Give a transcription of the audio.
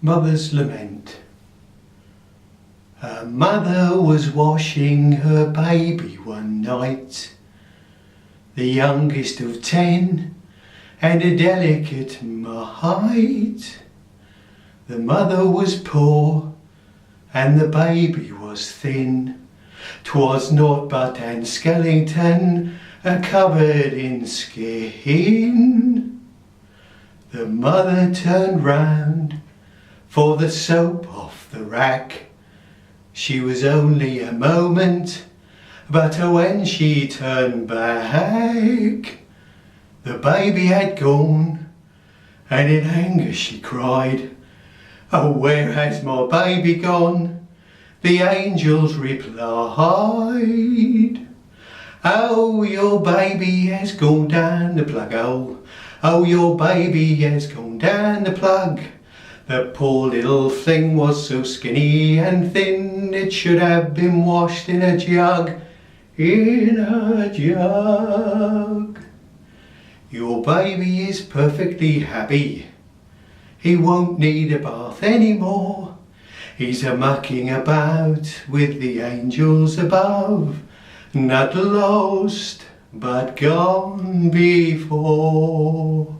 Mother's Lament. Her mother was washing her baby one night, the youngest of 10 and a delicate mite. The mother was poor and the baby was thin. 'Twas naught but an skeleton covered in skin. The mother turned round for the soap off the rack. She was only a moment, but when she turned back, the baby had gone, and in anger she cried, "Oh, where has my baby gone?" The angels replied, "Oh, your baby has gone down the plug hole. Oh, your baby has gone down the plug. The poor little thing was so skinny and thin, it should have been washed in a jug, in a jug. Your baby is perfectly happy. He won't need a bath anymore. He's a-mucking about with the angels above, not lost but gone before."